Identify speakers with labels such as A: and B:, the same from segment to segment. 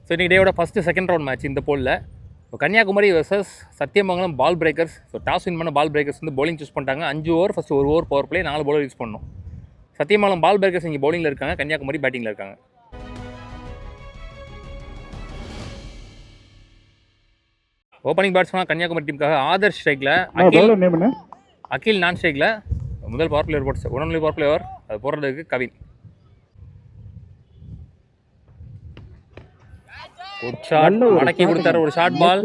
A: So இன்றைக்கி டேயோட first second round match இந்த போலில். இப்போ கன்னியாகுமரி வர்சஸ் சத்தியமங்கலம் பால் பிரேக்கர்ஸ். ஸோ டாஸ் வின் பண்ண பால் பிரேக்கர்ஸ் வந்து பவுலிங் சூஸ் பண்ணிட்டாங்க. 5 over, first 1 over power play, 4 bowler use பண்ணணும். சத்தியமங்கலம் பால் பிரேக்கர்ஸ் இங்கே பவுலிங்கில் இருக்காங்க, கன்னியாகுமரி பேட்டிங்கில் இருக்காங்க. ஓப்பனிங் பேட்ஸ்மேனாக கன்னியாகுமரி டீமுக்காக ஆதர்ஷ் ஸ்ட்ரைக்கில், அகில் நான் ஸ்ட்ரைக்கில். முதல் பவர் பிளேயர் போட்டு ஒன்லி பவர் பிளேயர் அது போடுறதுக்கு கவின். குட் ஷாட், மடக்கி கொடுத்தாரு ஒரு ஷார்ட் பால்.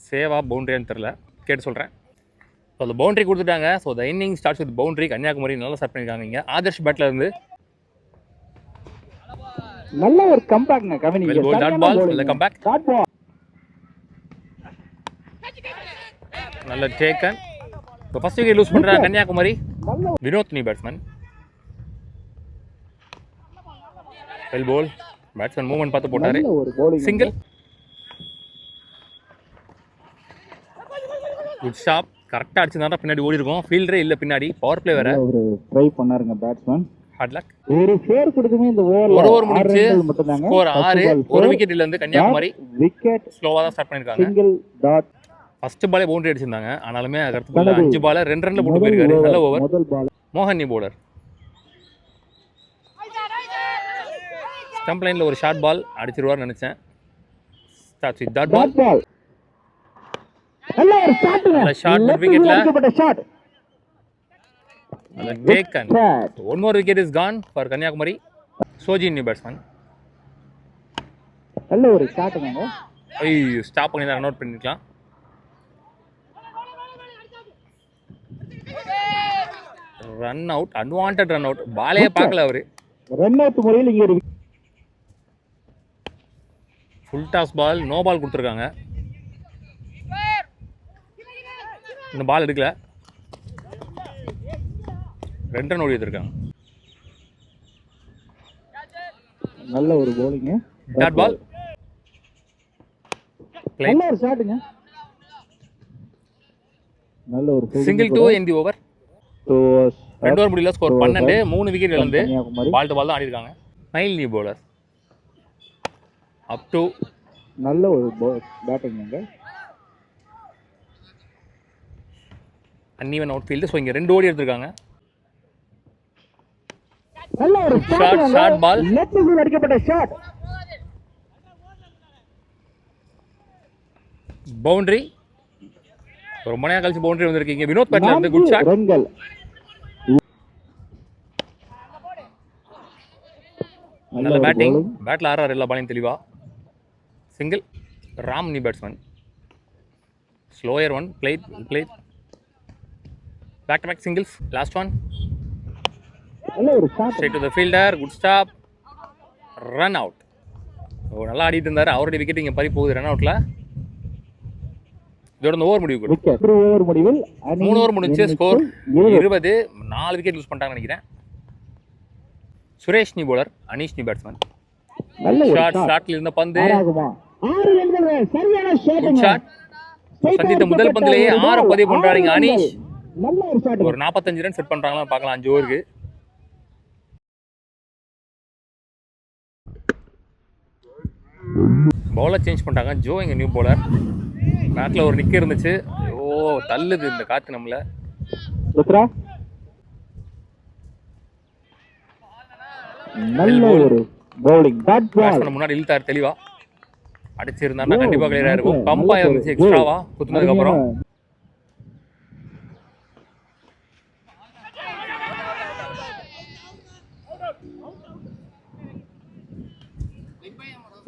A: சேவா பவுண்டரியான்னு தெரில, கேட்டு சொல்கிறேன். ஸோ அந்த பவுண்டரி கொடுத்துட்டாங்க. So the inning starts with boundary. Kanyakumari நல்லா ஸ்டார்ட் பண்ணியிருக்காங்க. இங்கே ஆதர்ஷ் பேட்டில் இருந்து
B: நல்ல ஒரு கம்பேக்ங்க கவின்.
A: டாட் பால், நல்ல கம்பேக், நல்ல டேக்கன். இப்போ ஃபர்ஸ்ட் விக்கெட் லூஸ் பண்ணுறாங்க Kanyakumari. Vinod new batsman. Well ball, batsman movement பார்த்து போட்டாரு. Single, good shot. கரெக்டாக அடிச்சிருந்தா பின்னாடி ஓடி இருக்கும். ஃபீல்டரே இல்லை பின்னாடி. பவர் பிளே வேற
B: ட்ரை பண்ணாருங்க பேட்ஸ்மேன்.
A: Hard luck.
B: ஒரு ஃபோர் கொடுத்துமே இந்த
A: ஒரு ஓவர் முடிச்சு ஸ்கோர் 6. ஒரு விக்கெட்ல இருந்து கன்னியாகுமரி விக்கெட் ஸ்லோவா தான் ஸ்டார்ட் பண்ணிருக்காங்க.
B: Single dot.
A: ஃபர்ஸ்ட் பாலே பவுண்டரி அடிச்சிருந்தாங்க. ஆனாலுமே அடுத்த 5 பால் 2 ரன்ல போட்டு போயிருக்காரு. நல்ல ஓவர். மோகன் நீ பவுலர். ஸ்டம்ப் லைன்ல ஒரு ஷார்ட் பால் அடிச்சிருவார்னு நினைச்சேன். Start with dot ball.
B: நல்ல ஒரு ஷாட்ங்க.
A: நல்ல ஷாட் மிட் விக்கெட்ல. Shot. Taken. One more wicket is gone for Kanyakumari. Soji new batsman.
B: நல்ல ஒரு ஷாட்ங்க.
A: ஐயோ, ஸ்டாப் பண்ணி தான் ரன் அவுட் பண்ணிக்கலாம். Run out, unwanted run out. பாலே பார்க்கல அவரு.
B: ரன் அவுட் முறையில் இங்க இருக்கு.
A: Full toss ball, no ball கொடுத்துருக்காங்க. இந்த பால் எடுக்கல. 2 ரன் ஓடி எடுத்திருக்காங்க.
B: நல்ல ஒரு bowling.
A: Dot ball.
B: நல்ல ஒரு ஷாட்ங்க. நல்ல ஒரு
A: single 2 in the over. 2 over முடியல. ஸ்கோர் 12. 3 விக்கெட் இழந்து பால் டு பால் தான் ஆடி இருக்காங்க. நைல் நியூ பவுலர். அப் டு
B: நல்ல ஒரு பேட்டிங்ங்க.
A: Uneven outfield. ஸோ இங்கே 2 ஓடி எடுத்திருக்காங்க.
B: நல்ல ஒரு
A: ஷார்ட் பால்.
B: லெஃப்ட் சைடு அடிக்கப்பட்ட ஷாட்.
A: பவுண்டரி. ரொம்ப நேரம் கழிச்சு பவுண்டரி வந்திருக்கீங்க. வினோத் பேட்ல இருந்து குட் ஷாட்.
B: ரன்கள்.
A: நல்ல பேட்டிங். பேட்ல ஆறாரு எல்லா பாலையும் தெளிவா. Single. Ram new batsman. Slower one. Played. Back to back singles. Last one.
B: நல்ல ஒரு shot.
A: Straight to the fielder. Good stop. Run out. நல்லா ஆடிட்டு இருந்தாரு. அவருடைய விக்கெட் இங்கே பறி போகுது ரன் அவுட்ல. இதோட ஓவர் முடிவு.
B: விக்கெட் 3 ஓவர் முடிவில்
A: 3 ஓவர் முடிஞ்சு ஸ்கோர் 20. 4 விக்கெட் லூஸ் பண்ணிட்டாங்கன்னு நினைக்கிறேன். சுரேஷ் நீ பவுலர், அனீஷ் நீ பேட்ஸ்மேன்.
B: நல்ல
A: ஷாட். ஷாட்ல இருந்த பந்து
B: 6 ரன்கள். சரியான ஷாட்.
A: ஷாட். சந்தித்த முதல் பந்திலேயே 6 பதிவு பண்றாங்க அனீஷ்.
B: நல்ல ஒரு ஷாட்.
A: ஒரு 45 ரன் செட் பண்றாங்களா பார்க்கலாம் 5 ஓவருக்கு. பவுலர் சேஞ்ச் பண்ணிட்டாங்க. ஜோ இங்க நியூ பவுலர். பேட்ல ஒரு நிக்க இருந்துச்சு. ஓ, தள்ளுது இந்த காத்து நம்மள.
B: நல்ல ஒரு bowling. Dot ball.
A: முன்னாடி இழுத்தார் தெளிவா. அடிச்சிருந்தாருன்னா கண்டிப்பா கிளியரா இருக்கும். பம்பா இருந்துச்சு எக்ஸ்ட்ராவா குத்துனதுக்கு அப்புறம்.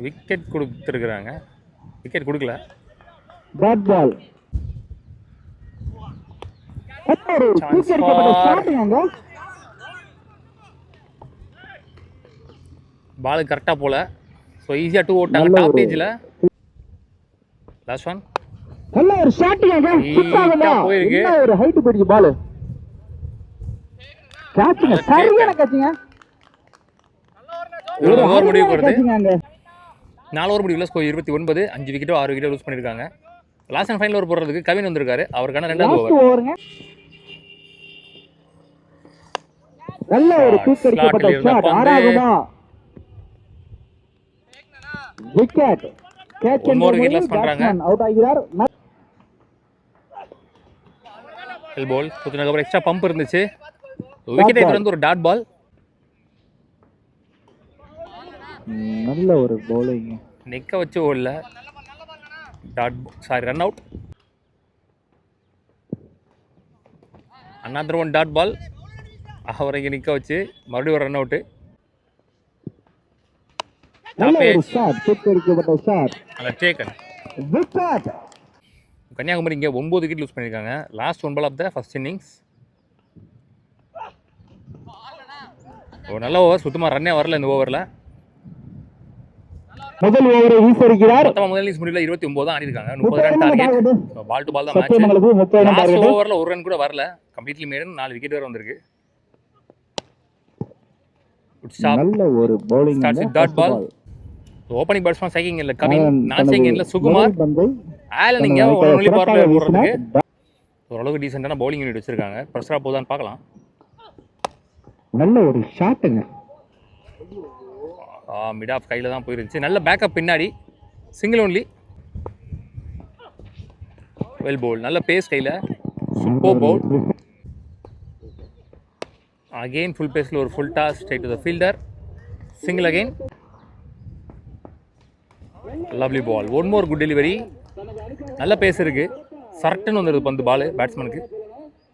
A: விக்கெட் கொடுத்துருக்குறாங்க. விக்கெட் கொடுக்கல.
B: Dot ball.
A: பால் கரெக்டா போல. ஸோ ஈஸியா 2 ஓட்டாங்க டாப் ஏஜ்ல. Last one.
B: நல்ல ஒரு ஷாட்ங்க.
A: போயிருக்கு.
B: என்ன ஒரு ஹைட் போயிடுச்சு பால். கேட்ச்ங்க. சரியான கேட்ச்ங்க.
A: ஒரு ஓவர் முடிவு வருது. 4 ஓவர் முடிவுல ஸ்கோர் 29. 5 விக்கெட்டோ 6 விக்கெட்டோ லூஸ் பண்ணிருக்காங்க. லாஸ்ட் அண்ட் ஃபைனல் ஓவர் போடுறதுக்கு கவின் வந்திருக்காரு. அவருக்கான 2வது
B: லாஸ்ட்
A: ஓவர்.
B: ஓவருங்க. நல்ல ஒரு தூக்கடிக்கப்பட்ட ஷாட். ஆறாகுமா? Wicket. Catch
A: One more wicket loss பண்றாங்க.
B: அவுட் ஆகிறார்.
A: ஹெல் பால் குத்துனதுக்கு அப்புறம் எக்ஸ்ட்ரா பம்ப் இருந்துச்சு. விக்கெட் எடுத்து வந்து ஒரு டாட் பால்.
B: நல்ல ஒரு பவுலிங்.
A: நிக்க வச்சு ஓடல. Run out. another one dot ball. அவரை இங்கே நிற்க வச்சு மறுபடியும் ஒரு ரன் அவுட்டு. கன்னியாகுமரி இங்கே 9 விக்கெட் லூஸ் பண்ணியிருக்காங்க. Last 1 ball of the first innings. ஒரு நல்ல ஓவர். சுத்தமாக ரன்னே வரல இந்த ஓவரில்.
B: முதல் ஓவரை வீசியிருக்கிறார்.
A: மொத்தமாக முதல் இன்னிங்ஸ் முடிவில் 29 தான் ஆடிருக்காங்க. 30 run target. Ball to ball தான் மேட்ச். லாஸ்ட் ஓவரில் ஒரு ரன் கூட வரல. கம்ப்ளீட்லி மேடன் 4 விக்கெட் வரை வந்திருக்கு.
B: நல்ல ஒரு bowling.
A: Starts with dot ball. Opening batsman சைக்கிங் இல்லை கவின். நான் சைக்கிங் இல்லை சுகுமார். ஆலன் இங்கே ஒன்லி பவர் பிளே போடுறதுக்கு ஓரளவுக்கு டீசெண்டான பவுலிங் யூனிட் வச்சிருக்காங்க. ப்ரெஷராக போதான்னு பார்க்கலாம்.
B: நல்ல ஒரு ஷாட்டுங்க.
A: மிட் ஆஃப் கையில் தான் போயிருந்துச்சு. நல்ல பேக்கப் பின்னாடி. Single only. Well bowl. நல்ல பேஸ் கையில். Super bowl. அகெயின் ஃபுல் பேஸில் ஒரு full toss straight to the fielder. Single again. Lovely ball. One more good delivery. நல்ல பேஸ் இருக்குது. சரட்டுன்னு வந்துடுது பந்து பால் பேட்ஸ்மேனுக்கு.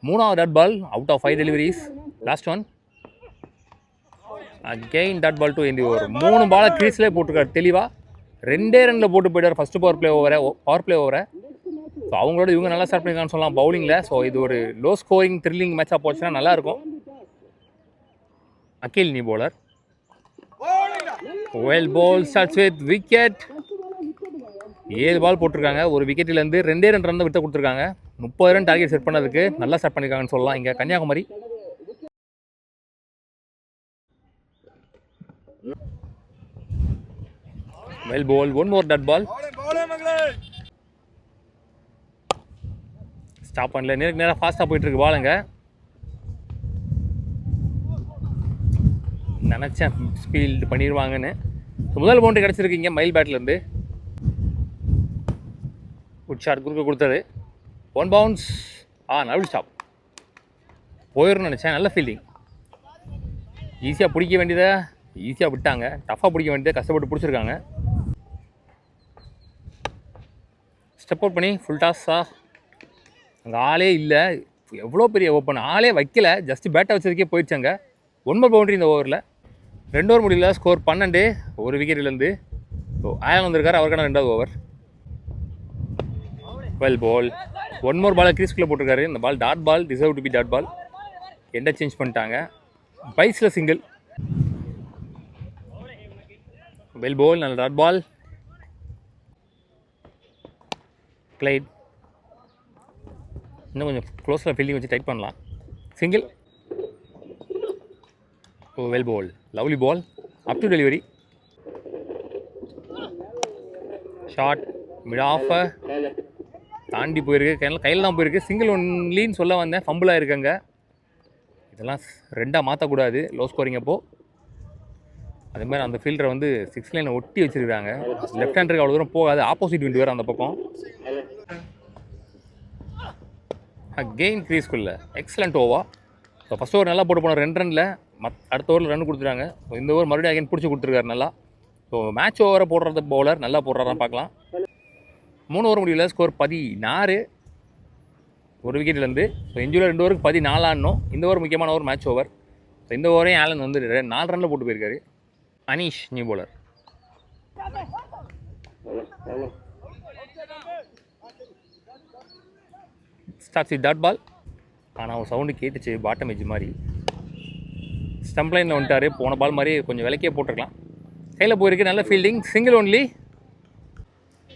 A: 3வது dot ball out of 5 deliveries. Last one. Again dot ball to இந்த ஓவர். 3 பாலை க்ரீஸ்லேயே போட்டிருக்காரு தெளிவாக. 2 ரனில் போட்டு போயிட்டார் ஃபஸ்ட்டு பவர் பிளே ஓவரை. ஸோ அவங்களோட இவங்க நல்லா ஸ்டார்ட் பண்ணியிருக்கான்னு சொல்லலாம் பவுலிங்கில். ஸோ இது ஒரு லோ ஸ்கோரிங் த்ரில்லிங் மேட்சாக போச்சுன்னா நல்லாயிருக்கும். அகில் நீ bowler. Well ball starts with wicket. 7 பால் போட்டிருக்காங்க. ஒரு விக்கெட்டிலேருந்து 2 ரன் தான் விட்டு கொடுத்துருக்காங்க. 30 ரன் டார்கெட் செட் பண்ணதுக்கு நல்லா ஸ்டார்ட் பண்ணியிருக்காங்கன்னு சொல்லலாம் இங்கே Kanyakumari. Well ball. One more dot ball. Stop பண்ணல. நேராக ஃபாஸ்ட்டாக போயிட்டு இருக்கு பாலுங்க. நினச்சேன் ஸ்பீல்டு பண்ணிடுவாங்கன்னு. முதல் பவுண்டரி கிடச்சிருக்கீங்க மயில் பேட்லேருந்து. குட் ஷாட் குறுக்க கொடுத்தது. 1 பவுன்ஸ். நடுவில் ஸ்டாப். போயிடும்னு நினச்சேன். நல்ல ஃபீல்டிங். ஈஸியாக பிடிக்க வேண்டியதை ஈஸியாக விட்டாங்க. டஃப்பாக பிடிக்க வேண்டியதை கஷ்டப்பட்டு பிடிச்சிருக்காங்க. ஸ்டெப் அவுட் பண்ணி ஃபுல் டாஸாக. அங்கே ஆளே இல்லை. எவ்வளோ பெரிய ஓப்பன். ஆளே வைக்கல. ஜஸ்ட் பேட்டை வச்சதுக்கே போயிடுச்சாங்க. 1 more பவுண்டரி இந்த ஓவரில். 2 ஓவர் முடியல. ஸ்கோர் 12. ஒரு விக்கெட்லேருந்து. ஸோ ஆயன் வந்திருக்காரு. அவருக்கான 2வது ஓவர். வெல் பால். 1 more பாலை கிரீஸ்குள்ளே போட்டிருக்காரு. இந்த ball dot ball. Deserve to be dot ball. எண்டை சேஞ்ச் பண்ணிட்டாங்க. பைஸில் சிங்கிள். Well ball. நல்ல டாட் பால். கிளைட். இன்னும் கொஞ்சம் க்ளோஸில் ஃபீல்டிங் வச்சு டைட் பண்ணலாம். Single. Well ball. Lovely ball. Up to delivery. Short mid off தாண்டி போயிருக்கு. கையில் தான் போயிருக்கு. சிங்கிள் ஒன்லின்னு சொல்ல வந்தேன். ஃபம்பிளாக இருக்காங்க. இதெல்லாம் 2ஆக மாற்றக்கூடாது லோ ஸ்கோரிங் அப்போது. அதேமாதிரி அந்த ஃபீல்டரை வந்து 6 லைனை ஒட்டி வச்சுருக்காங்க. லெஃப்ட் ஹேண்டருக்கு அவ்வளோ தூரம் போகாது. ஆப்போசிட் விண்டு வேறு அந்த பக்கம். அகெயின் க்ரீஸ்குள்ளே. Excellent over. So first over நல்லா போட்டு போனோம் 2 ரனில். அடுத்த ஓவரில் ரன் கொடுத்துட்டாங்க. ஸோ இந்த ஓவர் மறுபடியும் அகைன் பிடிச்சி கொடுத்துருக்காரு நல்லா. ஸோ மேட்ச் ஓவரை போடுறது பவுலர் நல்லா போடுறாரான்னு பார்க்கலாம். 3 ஓவர் முடியல. ஸ்கோர் 16. ஒரு விக்கெட்லேருந்து. ஸோ இன்ஜூரியில் 2 ஓவருக்கு 14 ஆடணும். இந்த ஓவர் முக்கியமான ஓவர் மேட்ச் ஓவர். ஸோ இந்த ஓவரையும் ஆலன் வந்து 4 ரனில் போட்டு போயிருக்காரு. Anish new bowler. Starts with dot ball. ஆனால் ஒரு சவுண்டு கேட்டுச்சு பாட்டம் எஜ் மாதிரி. ஸ்டம்ப் லைனில் வந்துட்டார். போன பால் மாதிரி கொஞ்சம் விலைக்கே போட்டிருக்கலாம். கையில் போயிருக்கு. நல்ல ஃபீல்டிங். Single only.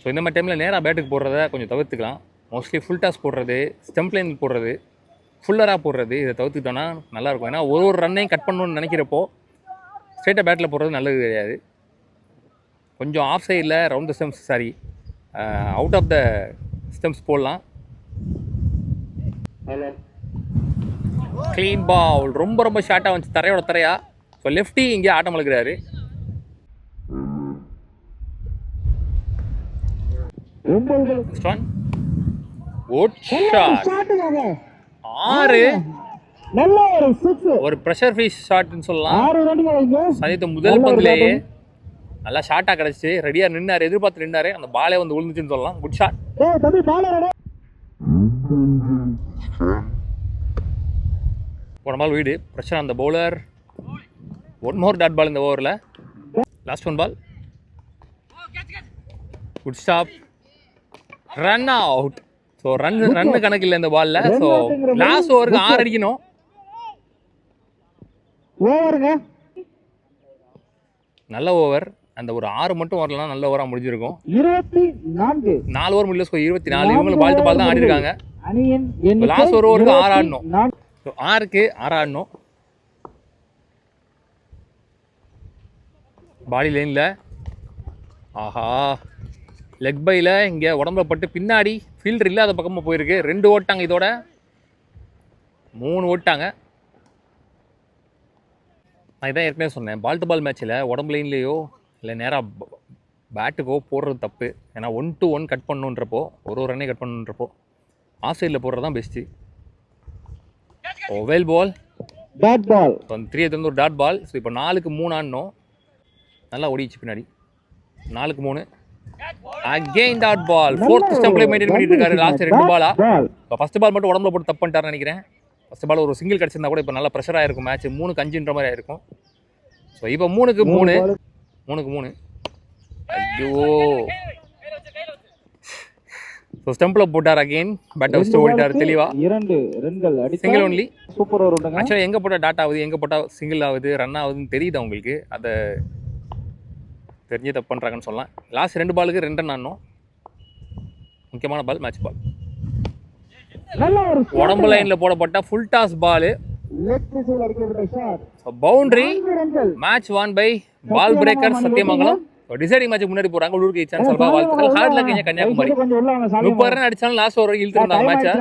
A: ஸோ இந்த மாதிரி டைமில் நேராக பேட்டுக்கு போடுறத கொஞ்சம் தவிர்த்துக்கலாம். மோஸ்ட்லி ஃபுல் டாஸ் போடுறது, ஸ்டம்ப் லைன் போடுறது, ஃபுல்லராக போடுறது இதை தவிர்த்துக்கிட்டோன்னா நல்லாயிருக்கும். ஏன்னா ஒரு ரன்னையும் கட் பண்ணணும்னு நினைக்கிறப்போ ஸ்ட்ரெயிட்டாக பேட்டில் போடுறது நல்லது கிடையாது. கொஞ்சம் ஆஃப் சைடில் round the stumps out of the stumps போடலாம். க்ளீன் பால், ரொம்ப ரொம்ப ஷார்ட்டாக வந்துச்சு, தரையோட தரையா. ஸோ லெஃப்டி இங்கே ஆட்டம் அழுக்கிறாரு. ஒரு ப்ரெஷர் ஃபிஷ் ஷாட்னு சொல்லலாம். சனித்த முதல் பந்திலேயே நல்லா ஷார்ட்டாக கிடச்சி ரெடியாக நின்னாரு, எதிர்பார்த்து நின்னாரு, அந்த பாலே வந்து விழுந்துச்சுன்னு சொல்லலாம். Good shot. போன பால் வீடு பிரச்சனை. அந்த bowler one more dot ball இந்த ஓவரில். Last one ball. Good stop. Run out. So ரன்னு கணக்கு இல்லை இந்த பாலில். ஸோ லாஸ்ட் ஓவருக்கு 6 அடிக்கணும். நல்ல ஓவர். அந்த ஒரு 6 மட்டும் வரலாம், நல்ல ஓவராக முடிஞ்சிருக்கும். 4 ஓவர் முடியல. ஸோ 24. இவங்களும் பால் பால் தான் ஆடி இருக்காங்க. லாஸ்ட் ஒரு ஓவருக்கு 6 ஆடணும். ஸோ 6க்கு 6 ஆடணும். பாடி லைனில் ஆஹா லெக் பையில் இங்கே உடம்புல பட்டு பின்னாடி ஃபீல்டர் இல்லாத பக்கமாக போயிருக்கு. 2 ஓட்டாங்க, இதோட 3 ஓட்டாங்க. நான் இதான் ஏற்கனவே சொன்னேன், பால் டு பால் மேட்ச்சில் உடம்பு லைன்லேயோ இல்லை நேராக பேட்டுக்கோ போடுறது தப்பு. ஏன்னா 1-1 கட் பண்ணணுன்றப்போ, ஒரு ரன்னே கட் பண்ணணுன்றப்போ ஆஃப் சைடில் போடுறது தான் best. Well ball,
B: dot ball.
A: So அந்த 3 வந்து ஒரு டாட் பால். ஸோ இப்போ 4க்கு 3 ஆடணும். நல்லா ஓடிச்சு பின்னாடி. 4க்கு 3. Again dot ball. 4th ஸ்டம்பில் மெயின்டைன் பண்ணிட்டு இருக்காரு. லாஸ்ட் 2 பாலா. இப்போ ஃபர்ஸ்ட் பால் மட்டும் உடம்புல போட்டு தப்பு பண்ணிட்டாருன்னு நினைக்கிறேன். ஃபர்ஸ்ட் பால் ஒரு சிங்கிள் கிடச்சிருந்தா கூட இப்போ நல்லா ப்ரெஷராக இருக்கும் மேட்ச். 3க்கு 5ன்ற மாதிரி ஆயிருக்கும். ஸோ இப்போ 3க்கு 3. ஐயோ, ஸோ ஸ்டம்பில் போட்டார். அகெயின் பேட்டை வச்சுட்டு ஓடிட்டார் தெளிவாக.
B: 2 ரன்கள் அடி.
A: Single only.
B: Super over.
A: ஆக்சுவலாக எங்கே போட்டால் டாட் ஆகுது, எங்கே போட்டால் சிங்கிள் ஆகுது, ரன் ஆகுதுன்னு தெரியுது அவங்களுக்கு. அதை தெரிஞ்சு தப்பு பண்ணுறாங்கன்னு சொல்லலாம். லாஸ்ட் 2 பாலுக்கு 2 ரன் ஆடணும். முக்கியமான பால், மேட்ச் பால். உடம்பு லைனில் போடப்பட்ட full toss ball. Boundary. Match won by ball breaker Sathyamangalam. Deciding match முன்னாடி போறாங்க. உள்ளூருக்கு சான்ஸ் அல்வா வாழ்த்துக்கள். Hard luck Kanyakumari. 30 ரன் அடிச்சாலும் லாஸ்ட் ஓவர் இழுத்துருந்தாங்க மேட்சை.